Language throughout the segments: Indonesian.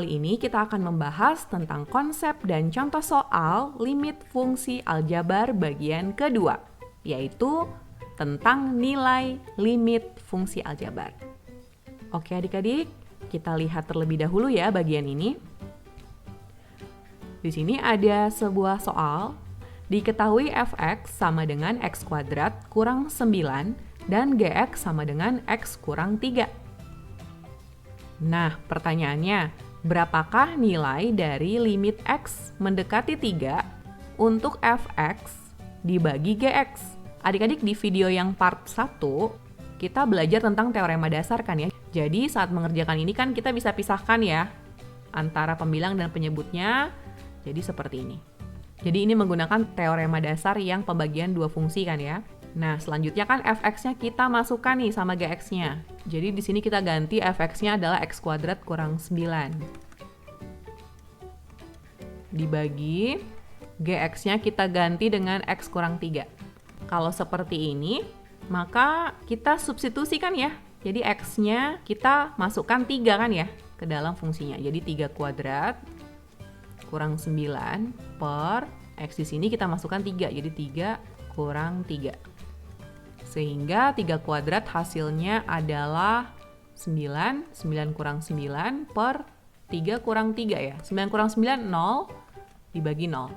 kali ini kita akan membahas tentang konsep dan contoh soal limit fungsi aljabar bagian kedua, yaitu tentang nilai limit fungsi aljabar. Oke adik-adik, kita lihat terlebih dahulu ya bagian ini. Di sini ada sebuah soal, diketahui fx sama dengan x kuadrat kurang 9 dan gx sama dengan x kurang 3. Nah, pertanyaannya, berapakah nilai dari limit x mendekati 3 untuk fx dibagi gx? Adik-adik di video yang part 1, kita belajar tentang teorema dasar kan ya. Jadi saat mengerjakan ini kan kita bisa pisahkan ya, antara pembilang dan penyebutnya, jadi seperti ini. Jadi ini menggunakan teorema dasar yang pembagian dua fungsi kan ya. Nah, selanjutnya kan fx-nya kita masukkan nih sama gx-nya. Jadi di sini kita ganti fx-nya adalah x kuadrat kurang 9. Dibagi gx-nya kita ganti dengan x kurang 3. Kalau seperti ini, maka kita substitusikan ya. Jadi x-nya kita masukkan 3 kan ya ke dalam fungsinya. Jadi 3 kuadrat kurang 9 per x di sini kita masukkan 3. Jadi 3 kurang 3. Sehingga 3 kuadrat hasilnya adalah 9. 9 kurang 9 per 3 kurang 3 ya. 9 kurang 9, 0 dibagi 0.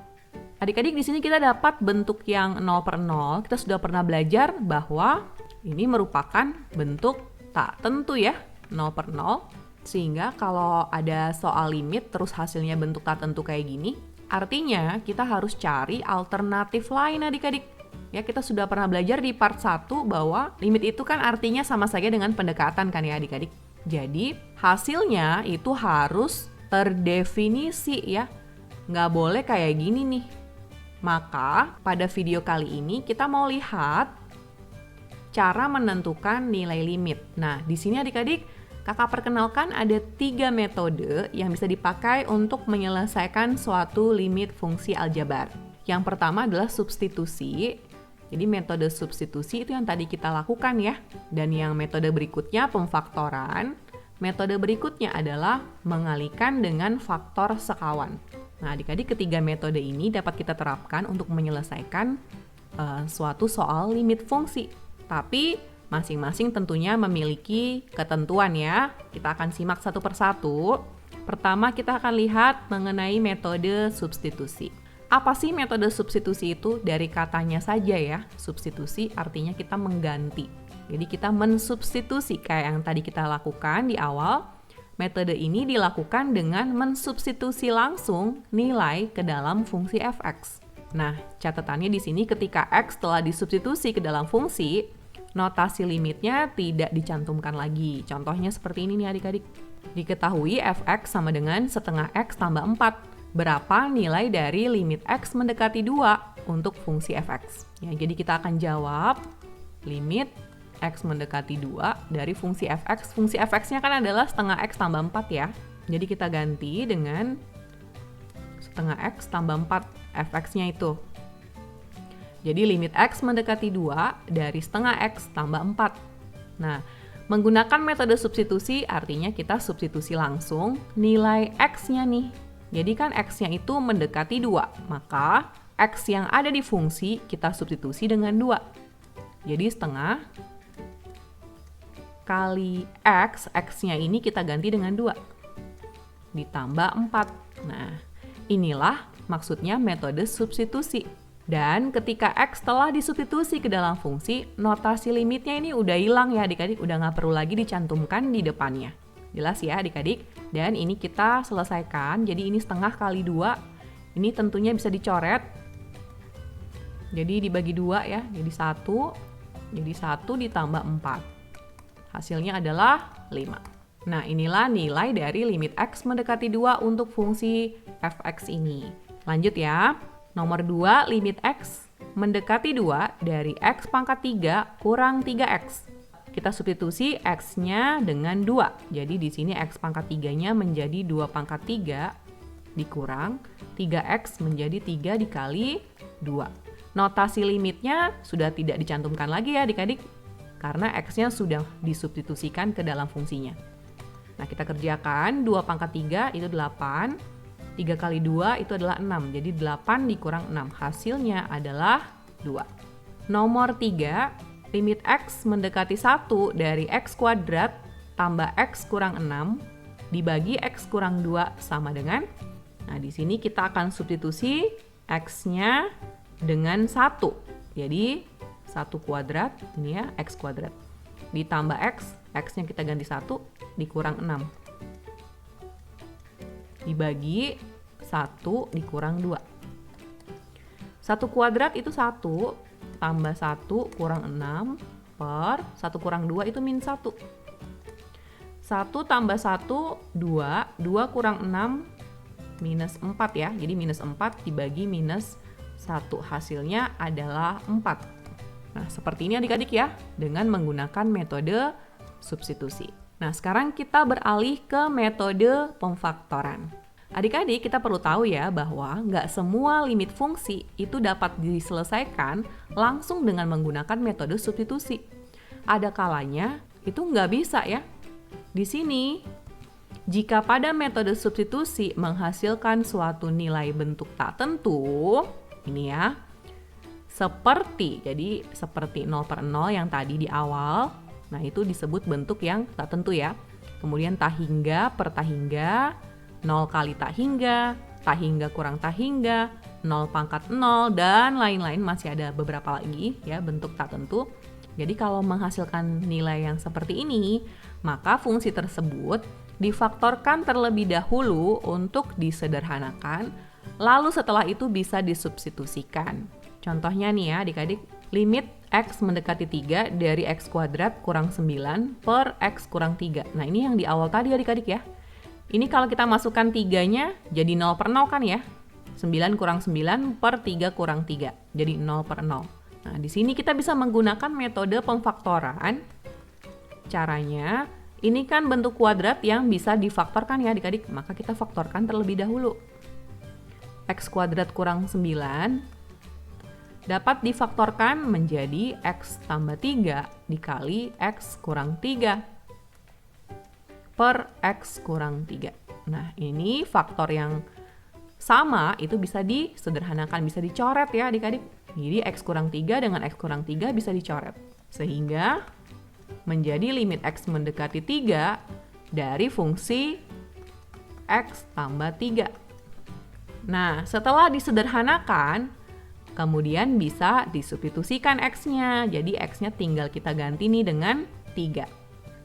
Adik-adik di sini kita dapat bentuk yang 0 per 0. Kita sudah pernah belajar bahwa ini merupakan bentuk tak tentu ya. 0 per 0. Sehingga kalau ada soal limit terus hasilnya bentuk tak tentu kayak gini, artinya kita harus cari alternatif lain adik-adik. Ya, kita sudah pernah belajar di part 1 bahwa limit itu kan artinya sama saja dengan pendekatan kan ya adik-adik. Jadi hasilnya itu harus terdefinisi ya. Nggak boleh kayak gini nih. Maka pada video kali ini kita mau lihat cara menentukan nilai limit. Nah, di sini adik-adik kakak perkenalkan ada 3 metode yang bisa dipakai untuk menyelesaikan suatu limit fungsi aljabar. Yang pertama adalah substitusi. Jadi metode substitusi itu yang tadi kita lakukan ya. Dan yang metode berikutnya pemfaktoran. Metode berikutnya adalah mengalihkan dengan faktor sekawan. Nah, adik-adik ketiga metode ini dapat kita terapkan untuk menyelesaikan suatu soal limit fungsi. Tapi masing-masing tentunya memiliki ketentuan ya. Kita akan simak satu persatu. Pertama kita akan lihat mengenai metode substitusi. Apa sih metode substitusi itu? Dari katanya saja ya. Substitusi artinya kita mengganti. Jadi kita mensubstitusi kayak yang tadi kita lakukan di awal. Metode ini dilakukan dengan mensubstitusi langsung nilai ke dalam fungsi fx. Nah, catatannya di sini ketika x telah disubstitusi ke dalam fungsi, notasi limitnya tidak dicantumkan lagi. Contohnya seperti ini nih adik-adik. Diketahui fx sama dengan setengah x tambah 4. Berapa nilai dari limit x mendekati 2 untuk fungsi fx? Ya, jadi kita akan jawab limit x mendekati 2 dari fungsi fx. Fungsi fx-nya kan adalah setengah x tambah 4 ya. Jadi kita ganti dengan setengah x tambah 4 fx-nya itu. Jadi limit x mendekati 2 dari setengah x tambah 4. Nah, menggunakan metode substitusi artinya kita substitusi langsung nilai x-nya nih. Jadi kan x-nya itu mendekati 2, maka x yang ada di fungsi kita substitusi dengan 2. Jadi setengah kali x, x-nya ini kita ganti dengan 2. Ditambah 4. Nah, inilah maksudnya metode substitusi. Dan ketika x telah disubstitusi ke dalam fungsi, notasi limitnya ini udah hilang ya adik-adik, udah nggak perlu lagi dicantumkan di depannya. Jelas ya adik-adik? Dan ini kita selesaikan, jadi ini setengah kali 2, ini tentunya bisa dicoret. Jadi dibagi 2 ya, jadi 1, jadi 1 ditambah 4. Hasilnya adalah 5. Nah, inilah nilai dari limit x mendekati 2 untuk fungsi fx ini. Lanjut ya. Nomor 2, limit x mendekati 2 dari x pangkat 3 kurang 3x. Kita substitusi x-nya dengan 2. Jadi di sini x pangkat 3-nya menjadi 2 pangkat 3 dikurang 3x menjadi 3 dikali 2. Notasi limitnya sudah tidak dicantumkan lagi ya adik-adik, karena x-nya sudah disubstitusikan ke dalam fungsinya. Nah, kita kerjakan 2 pangkat 3 itu 8. 3 kali 2 itu adalah 6. Jadi 8 dikurang 6. Hasilnya adalah 2. Nomor 3, limit X mendekati 1 dari X kuadrat tambah X kurang 6 dibagi X kurang 2 sama dengan. Nah, di sini kita akan substitusi X-nya dengan 1. Jadi 1 kuadrat, ini ya, X kuadrat. Ditambah X, X-nya kita ganti 1, dikurang 6. Dibagi 1 dikurang 2. 1 kuadrat itu 1, tambah 1 kurang 6, per 1 kurang 2 itu min 1. 1 tambah 1, 2, 2 kurang 6, minus 4 ya. Jadi minus 4 dibagi minus 1, hasilnya adalah 4. Nah, seperti ini adik-adik ya, dengan menggunakan metode substitusi. Nah, sekarang kita beralih ke metode pemfaktoran. Adik-adik, kita perlu tahu ya bahwa nggak semua limit fungsi itu dapat diselesaikan langsung dengan menggunakan metode substitusi. Ada kalanya itu nggak bisa ya. Di sini, jika pada metode substitusi menghasilkan suatu nilai bentuk tak tentu, ini ya, seperti 0 per 0 yang tadi di awal, nah itu disebut bentuk yang tak tentu ya. Kemudian tak hingga per tak hingga, 0 kali tak hingga kurang tak hingga, 0 pangkat 0, dan lain-lain, masih ada beberapa lagi ya bentuk tak tentu. Jadi kalau menghasilkan nilai yang seperti ini, maka fungsi tersebut difaktorkan terlebih dahulu untuk disederhanakan, lalu setelah itu bisa disubstitusikan. Contohnya nih ya adik-adik, limit X mendekati 3 dari X kuadrat kurang 9 per X kurang 3. Nah, ini yang di awal tadi adik-adik ya. Ini kalau kita masukkan 3-nya jadi 0 per 0 kan ya. 9 kurang 9 per 3 kurang 3. Jadi 0 per 0. Nah, di sini kita bisa menggunakan metode pemfaktoran. Caranya, ini kan bentuk kuadrat yang bisa difaktorkan ya adik-adik. Maka kita faktorkan terlebih dahulu. X kuadrat kurang 9 dapat difaktorkan menjadi X tambah 3 dikali X kurang 3 per X kurang 3. Nah, ini faktor yang sama itu bisa disederhanakan, bisa dicoret ya adik-adik. Jadi X kurang 3 dengan X kurang 3 bisa dicoret. Sehingga menjadi limit X mendekati 3 dari fungsi X tambah 3. Nah, setelah disederhanakan, kemudian bisa disubstitusikan X-nya. Jadi X-nya tinggal kita ganti nih dengan 3.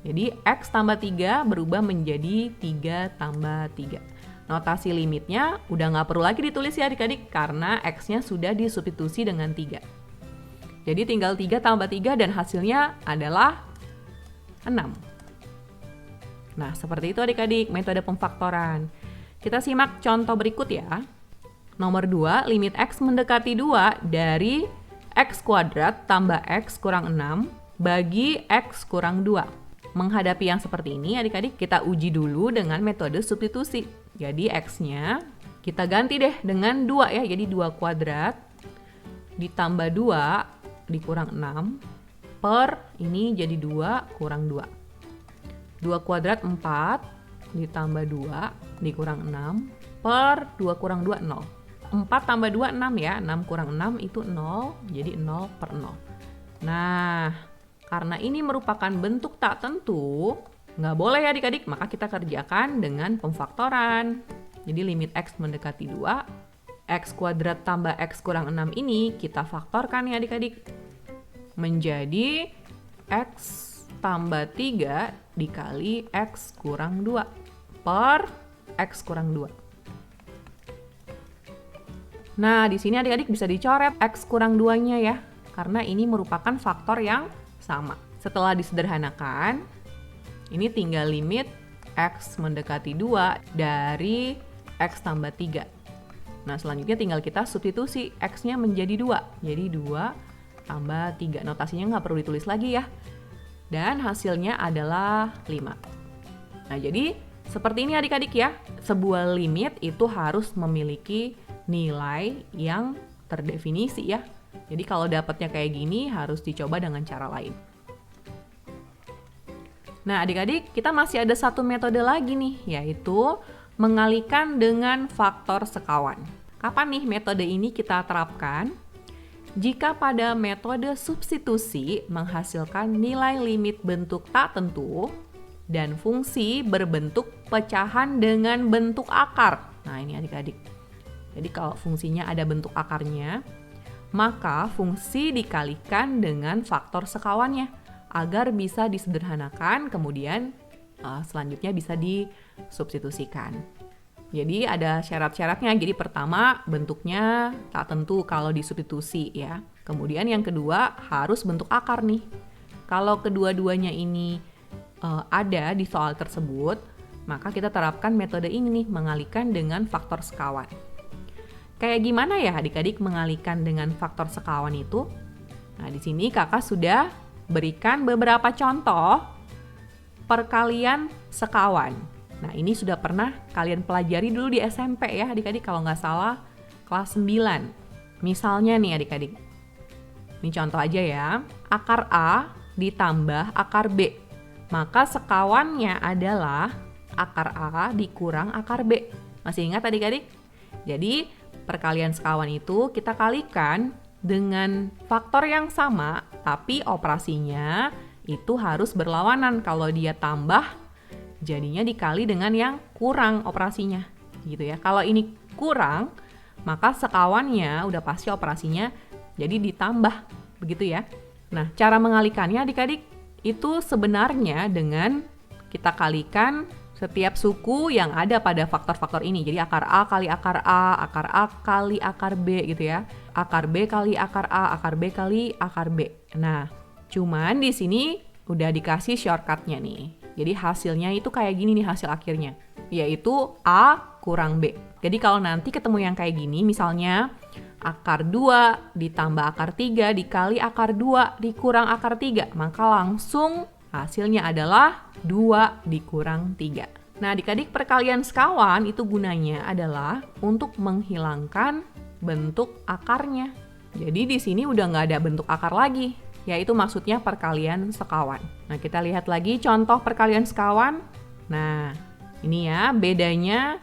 Jadi X tambah 3 berubah menjadi 3 tambah 3. Notasi limitnya udah nggak perlu lagi ditulis ya adik-adik, karena X-nya sudah disubstitusi dengan 3. Jadi tinggal 3 tambah 3 dan hasilnya adalah 6. Nah, seperti itu adik-adik metode pemfaktoran. Kita simak contoh berikut ya. Nomor 2, limit X mendekati 2 dari X kuadrat tambah X kurang 6 bagi X kurang 2. Menghadapi yang seperti ini, adik-adik, kita uji dulu dengan metode substitusi. Jadi X-nya kita ganti deh dengan 2 ya. Jadi 2 kuadrat ditambah 2 dikurang 6 per ini jadi 2 kurang 2. 2 kuadrat 4 ditambah 2 dikurang 6 per 2 kurang 2, 0. 4 tambah 2, 6 ya. 6 kurang 6 itu 0, jadi 0 per 0. Nah, karena ini merupakan bentuk tak tentu, nggak boleh ya adik-adik, maka kita kerjakan dengan pemfaktoran. Jadi limit X mendekati 2, X kuadrat tambah X kurang 6 ini kita faktorkan ya adik-adik. Menjadi X tambah 3 dikali X kurang 2 per X kurang 2. Nah, di sini adik-adik bisa dicoret X kurang 2-nya ya, karena ini merupakan faktor yang sama. Setelah disederhanakan, ini tinggal limit X mendekati 2 dari X tambah 3. Nah, selanjutnya tinggal kita substitusi X-nya menjadi 2. Jadi 2 tambah 3. Notasinya nggak perlu ditulis lagi ya. Dan hasilnya adalah 5. Nah, jadi seperti ini adik-adik ya. Sebuah limit itu harus memiliki nilai yang terdefinisi ya. Jadi kalau dapatnya kayak gini harus dicoba dengan cara lain. Nah, adik-adik, kita masih ada satu metode lagi nih, yaitu mengalihkan dengan faktor sekawan. Kapan nih metode ini kita terapkan? Jika pada metode substitusi menghasilkan nilai limit bentuk tak tentu dan fungsi berbentuk pecahan dengan bentuk akar. Nah, ini adik-adik. Jadi kalau fungsinya ada bentuk akarnya, maka fungsi dikalikan dengan faktor sekawannya agar bisa disederhanakan, kemudian selanjutnya bisa disubstitusikan. Jadi ada syarat-syaratnya. Jadi pertama, bentuknya tak tentu kalau disubstitusi ya. Kemudian yang kedua, harus bentuk akar nih. Kalau kedua-duanya ini ada di soal tersebut, maka kita terapkan metode ini nih, mengalihkan dengan faktor sekawan. Kayak gimana ya adik-adik mengalihkan dengan faktor sekawan itu? Nah, di sini kakak sudah berikan beberapa contoh perkalian sekawan. Nah, ini sudah pernah kalian pelajari dulu di SMP ya adik-adik, kalau nggak salah kelas 9. Misalnya nih adik-adik, ini contoh aja ya, akar A ditambah akar B. Maka sekawannya adalah akar A dikurang akar B. Masih ingat adik-adik? Jadi perkalian sekawan itu kita kalikan dengan faktor yang sama, tapi operasinya itu harus berlawanan. Kalau dia tambah, jadinya dikali dengan yang kurang operasinya, gitu ya. Kalau ini kurang, maka sekawannya udah pasti operasinya jadi ditambah, begitu ya. Nah, cara mengalihkannya adik-adik itu sebenarnya dengan kita kalikan setiap suku yang ada pada faktor-faktor ini. Jadi akar A kali akar A kali akar B gitu ya. Akar B kali akar A, akar B kali akar B. Nah, cuman di sini udah dikasih shortcutnya nih. Jadi hasilnya itu kayak gini nih hasil akhirnya, yaitu A kurang B. Jadi kalau nanti ketemu yang kayak gini, misalnya akar 2 ditambah akar 3 dikali akar 2 dikurang akar 3, maka langsung hasilnya adalah 2 dikurang 3. Nah, adik-adik, perkalian sekawan itu gunanya adalah untuk menghilangkan bentuk akarnya. Jadi di sini udah nggak ada bentuk akar lagi, yaitu maksudnya perkalian sekawan. Nah, kita lihat lagi contoh perkalian sekawan. Nah, ini ya bedanya.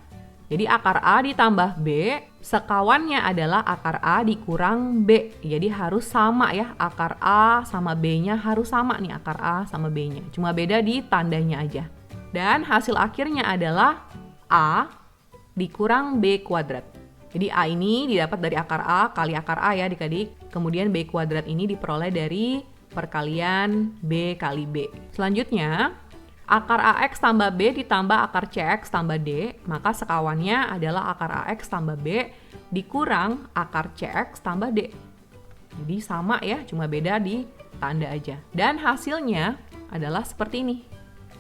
Jadi akar A ditambah B, sekawannya adalah akar A dikurang B. Jadi harus sama ya, akar A sama B-nya harus sama nih, akar A sama B-nya. Cuma beda di tandanya aja. Dan hasil akhirnya adalah A dikurang B kuadrat. Jadi A ini didapat dari akar A kali akar A ya adik-adik. Kemudian B kuadrat ini diperoleh dari perkalian B kali B. Selanjutnya, akar AX tambah B ditambah akar CX tambah D, maka sekawannya adalah akar AX tambah B dikurang akar CX tambah D. Jadi sama ya, cuma beda di tanda aja. Dan hasilnya adalah seperti ini.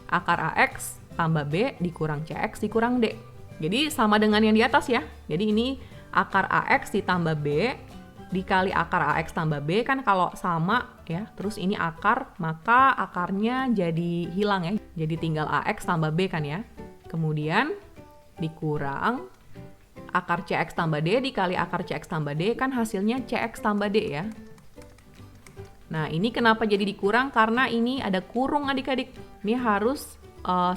Akar AX tambah B dikurang CX dikurang D. Jadi sama dengan yang di atas ya. Jadi ini akar AX ditambah B dikali akar AX tambah B, kan kalau sama ya, terus ini akar, maka akarnya jadi hilang ya. Jadi tinggal AX tambah B kan ya. Kemudian dikurang akar CX tambah D dikali akar CX tambah D, kan hasilnya CX tambah D ya. Nah, ini kenapa jadi dikurang? Karena ini ada kurung adik-adik. Ini harus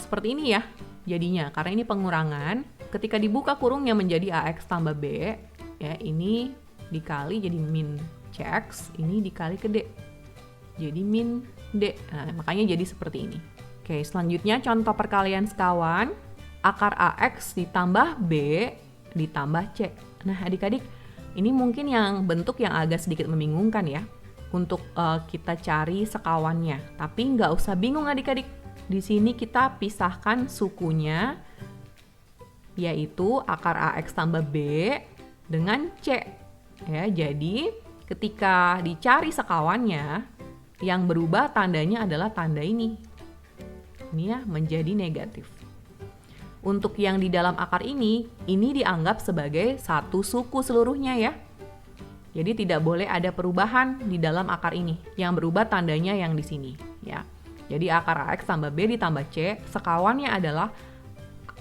seperti ini ya jadinya, karena ini pengurangan. Ketika dibuka kurungnya menjadi AX tambah B, ya ini dikali jadi min CX, ini dikali ke D. Jadi min D. Nah, makanya jadi seperti ini. Oke, selanjutnya contoh perkalian sekawan. Akar AX ditambah B ditambah C. Nah, adik-adik, ini mungkin yang bentuk yang agak sedikit membingungkan ya untuk kita cari sekawannya. Tapi nggak usah bingung adik-adik. Di sini kita pisahkan sukunya, yaitu akar AX tambah B dengan C. Ya, jadi ketika dicari sekawannya, yang berubah tandanya adalah tanda ini. Ini ya, menjadi negatif. Untuk yang di dalam akar ini dianggap sebagai satu suku seluruhnya ya. Jadi tidak boleh ada perubahan di dalam akar ini. Yang berubah tandanya yang di sini ya. Jadi akar AX tambah B ditambah C, sekawannya adalah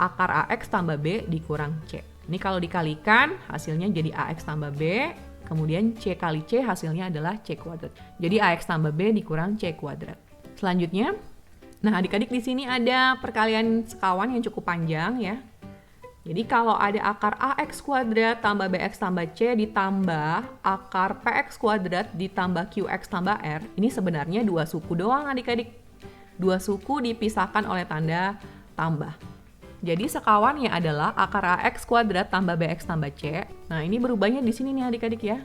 akar AX tambah B dikurang C. Ini kalau dikalikan hasilnya jadi AX tambah B, kemudian C kali C hasilnya adalah C kuadrat. Jadi AX tambah B dikurang C kuadrat. Selanjutnya, Nah, adik-adik di sini ada perkalian sekawan yang cukup panjang ya. Jadi kalau ada akar AX kuadrat tambah BX tambah C ditambah akar PX kuadrat ditambah QX tambah R, ini sebenarnya dua suku doang adik-adik. Dua suku dipisahkan oleh tanda tambah. Jadi sekawannya adalah akar AX kuadrat tambah BX tambah C. Nah, ini berubahnya di sini nih adik-adik ya.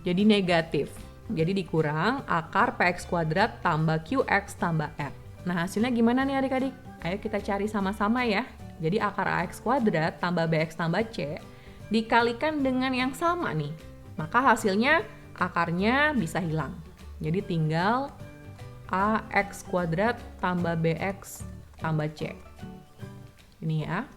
Jadi negatif. Jadi dikurang akar PX kuadrat tambah QX tambah R. Nah, hasilnya gimana nih adik-adik? Ayo kita cari sama-sama ya. Jadi akar AX kuadrat tambah BX tambah C dikalikan dengan yang sama nih. Maka hasilnya akarnya bisa hilang. Jadi tinggal AX kuadrat tambah BX tambah C. Ini ya.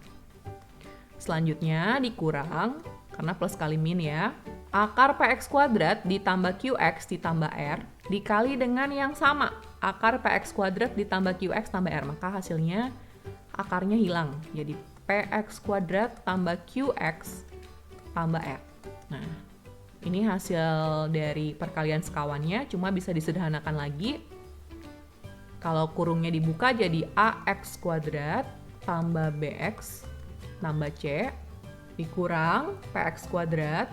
Selanjutnya dikurang, karena plus kali min ya. Akar PX kuadrat ditambah QX ditambah R dikali dengan yang sama. Akar PX kuadrat ditambah QX tambah R. Maka hasilnya akarnya hilang. Jadi PX kuadrat tambah QX tambah R. Nah, ini hasil dari perkalian sekawannya, cuma bisa disederhanakan lagi. Kalau kurungnya dibuka jadi AX kuadrat tambah BX tambah C dikurang PX kuadrat.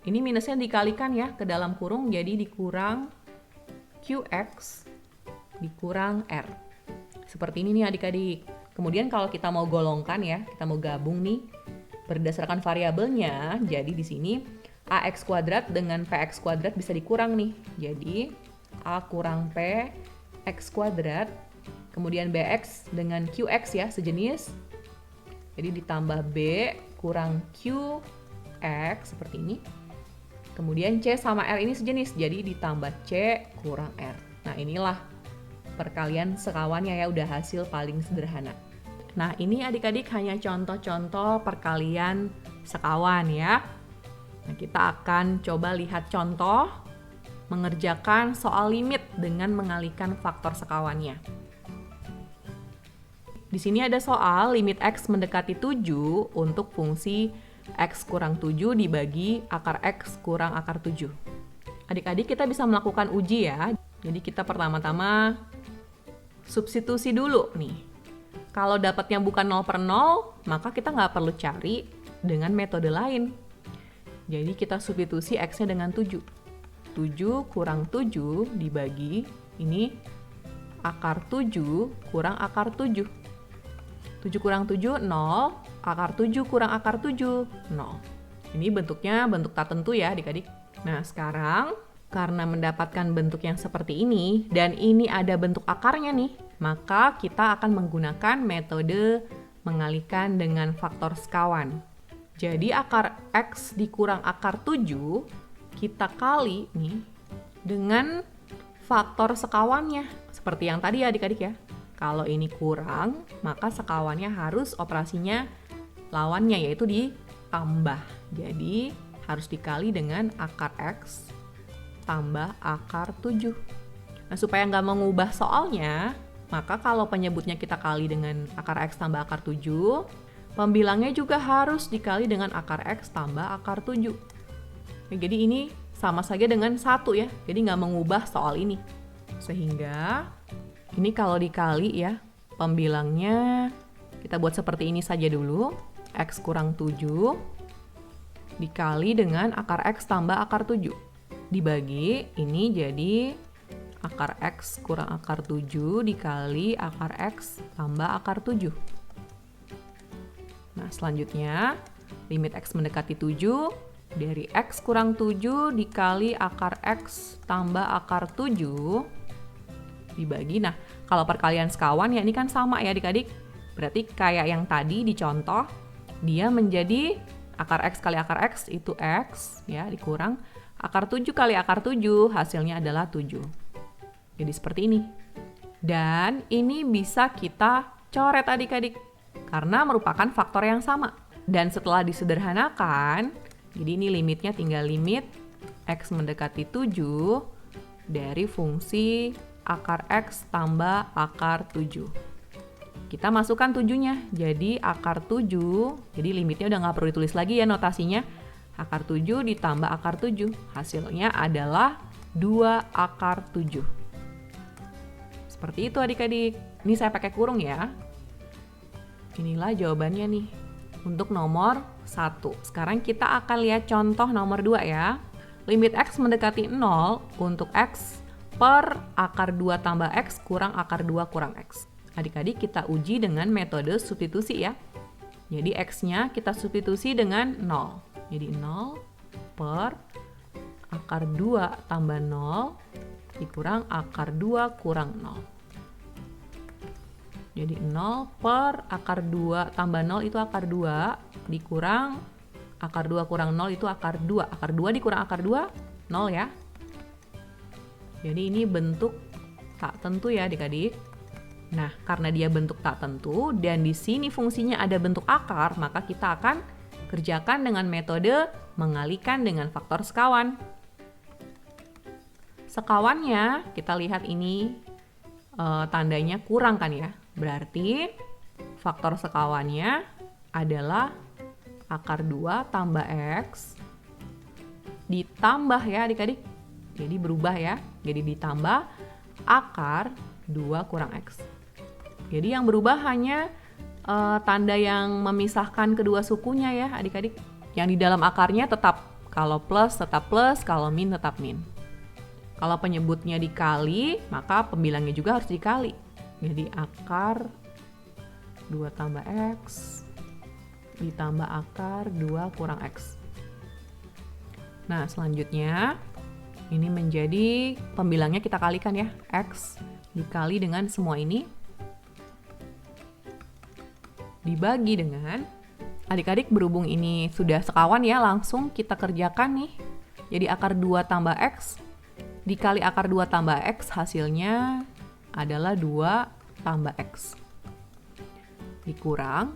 Ini minusnya dikalikan ya ke dalam kurung, jadi dikurang QX dikurang R. Seperti ini nih adik-adik. Kemudian kalau kita mau golongkan ya, kita mau gabung nih berdasarkan variabelnya. Jadi di sini AX kuadrat dengan PX kuadrat bisa dikurang nih. Jadi A kurang P X kuadrat, kemudian BX dengan QX ya, sejenis. Jadi ditambah B kurang QX seperti ini. Kemudian C sama R ini sejenis, jadi ditambah C kurang R. Nah, inilah perkalian sekawannya ya, udah hasil paling sederhana. Nah, ini adik-adik hanya contoh-contoh perkalian sekawan ya. Nah, kita akan coba lihat contoh mengerjakan soal limit dengan mengalihkan faktor sekawannya. Di sini ada soal limit X mendekati 7 untuk fungsi X kurang 7 dibagi akar X kurang akar 7. Adik-adik kita bisa melakukan uji ya. Jadi kita pertama-tama substitusi dulu nih. Kalau dapatnya bukan 0 per 0, maka kita nggak perlu cari dengan metode lain. Jadi kita substitusi X-nya dengan 7. 7 kurang 7 dibagi, ini akar 7 kurang akar 7. 7 kurang 7, 0. Akar 7 kurang akar 7, 0. Ini bentuknya bentuk tak tentu ya adik-adik. Nah, sekarang karena mendapatkan bentuk yang seperti ini dan ini ada bentuk akarnya nih, maka kita akan menggunakan metode mengalihkan dengan faktor sekawan. Jadi akar X dikurang akar 7 kita kali nih dengan faktor sekawannya. Seperti yang tadi ya adik-adik ya. Kalau ini kurang, maka sekawannya harus operasinya lawannya, yaitu ditambah. Jadi harus dikali dengan akar X tambah akar 7. Nah, supaya nggak mengubah soalnya, maka kalau penyebutnya kita kali dengan akar X tambah akar 7, pembilangnya juga harus dikali dengan akar X tambah akar 7. Nah, jadi ini sama saja dengan 1 ya, jadi nggak mengubah soal ini. Sehingga ini kalau dikali ya, pembilangnya kita buat seperti ini saja dulu. X kurang 7 dikali dengan akar X tambah akar 7. Dibagi, ini jadi akar X kurang akar 7 dikali akar X tambah akar 7. Nah, selanjutnya limit X mendekati 7 dari X kurang 7 dikali akar X tambah akar 7 dibagi. Nah, kalau perkalian sekawan ya ini kan sama ya adik-adik. Berarti kayak yang tadi di contoh, dia menjadi akar X kali akar X itu X ya, dikurang akar 7 kali akar 7, hasilnya adalah 7. Jadi seperti ini. Dan ini bisa kita coret adik-adik karena merupakan faktor yang sama. Dan setelah disederhanakan, jadi ini limitnya tinggal limit X mendekati 7 dari fungsi akar X tambah akar 7. Kita masukkan 7-nya, jadi akar 7, jadi limitnya udah nggak perlu ditulis lagi ya notasinya. Akar 7 ditambah akar 7, hasilnya adalah 2 akar 7. Seperti itu adik-adik. Ini saya pakai kurung ya. Inilah jawabannya nih. Untuk nomor 1. Sekarang kita akan lihat contoh nomor 2 ya. Limit X mendekati 0 untuk X per akar 2 tambah X kurang akar 2 kurang X. Adik-adik kita uji dengan metode substitusi ya. Jadi X-nya kita substitusi dengan 0. Jadi 0 per akar 2 tambah 0 dikurang akar 2 kurang 0. Jadi 0 per akar 2 tambah 0 itu akar 2 dikurang akar 2 kurang 0 itu akar 2. Akar 2 dikurang akar 2, 0 ya. Jadi ini bentuk tak tentu ya adik-adik. Nah, karena dia bentuk tak tentu dan di sini fungsinya ada bentuk akar, maka kita akan kerjakan dengan metode mengalihkan dengan faktor sekawan. Sekawannya kita lihat ini tandanya kurang kan ya. Berarti faktor sekawannya adalah akar 2 tambah X ditambah ya adik-adik. Jadi berubah ya. Jadi ditambah akar 2 kurang X. Jadi yang berubah hanya tanda yang memisahkan kedua sukunya ya adik-adik. Yang di dalam akarnya tetap. Kalau plus tetap plus, kalau min tetap min. Kalau penyebutnya dikali, maka pembilangnya juga harus dikali. Jadi akar 2 tambah X ditambah akar 2 kurang X. Nah, selanjutnya ini menjadi pembilangnya kita kalikan ya. X dikali dengan semua ini dibagi dengan, adik-adik berhubung ini sudah sekawan ya, langsung kita kerjakan nih. Jadi akar 2 tambah X dikali akar 2 tambah X hasilnya adalah 2 tambah X. Dikurang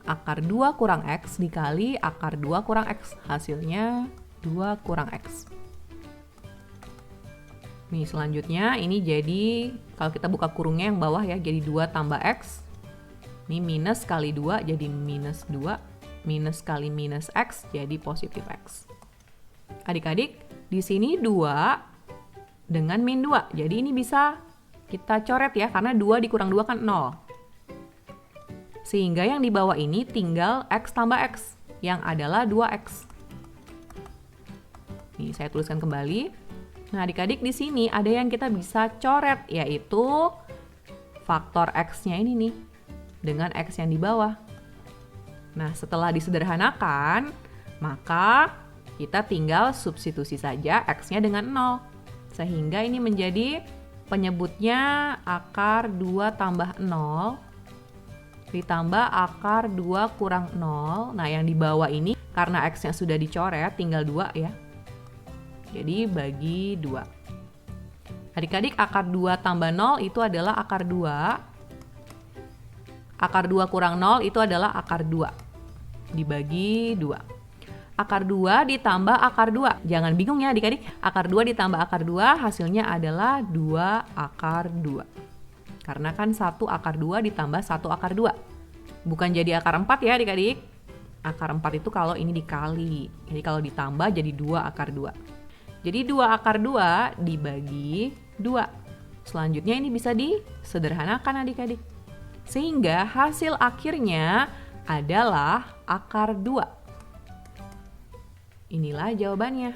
akar 2 kurang X dikali akar 2 kurang X. Hasilnya 2 kurang X. Nih selanjutnya ini jadi, kalau kita buka kurungnya yang bawah ya, jadi 2 tambah X. Ini minus kali 2 jadi minus 2. Minus kali minus X jadi positif X. Adik-adik, di sini 2 dengan min 2. Jadi ini bisa kita coret ya, karena 2 dikurang 2 kan 0. Sehingga yang di bawah ini tinggal X tambah X, yang adalah 2X. Nih, saya tuliskan kembali. Nah, adik-adik di sini ada yang kita bisa coret, yaitu faktor X-nya ini nih, dengan X yang di bawah. Nah, setelah disederhanakan, maka kita tinggal substitusi saja X-nya dengan 0. Sehingga ini menjadi penyebutnya akar 2 tambah 0 ditambah akar 2 kurang 0. Nah, yang di bawah ini karena X-nya sudah dicoret tinggal 2 ya. Jadi bagi 2. Adik-adik, akar 2 tambah 0 itu adalah akar 2. Akar 2 kurang 0 itu adalah akar 2. Dibagi 2. Akar 2 ditambah akar 2. Jangan bingung ya adik-adik. Akar 2 ditambah akar 2 hasilnya adalah 2 akar 2. Karena kan 1 akar 2 ditambah 1 akar 2. Bukan jadi akar 4 ya adik-adik. Akar 4 itu kalau ini dikali. Jadi kalau ditambah jadi 2 akar 2. Jadi 2 akar 2 dibagi 2. Selanjutnya ini bisa disederhanakan adik-adik. Sehingga hasil akhirnya adalah akar 2. Inilah jawabannya.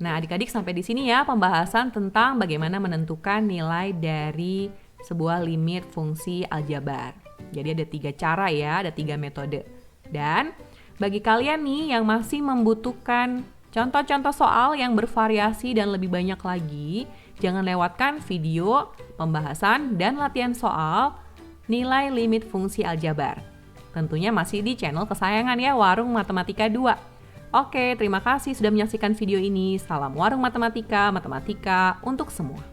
Nah, adik-adik sampai di sini ya pembahasan tentang bagaimana menentukan nilai dari sebuah limit fungsi aljabar. Jadi ada 3 cara ya, ada 3 metode. Dan bagi kalian nih yang masih membutuhkan contoh-contoh soal yang bervariasi dan lebih banyak lagi, jangan lewatkan video, pembahasan, dan latihan soal nilai limit fungsi aljabar. Tentunya masih di channel kesayangan ya, Warung Matematika 2. Oke, terima kasih sudah menyaksikan video ini. Salam Warung Matematika, matematika untuk semua.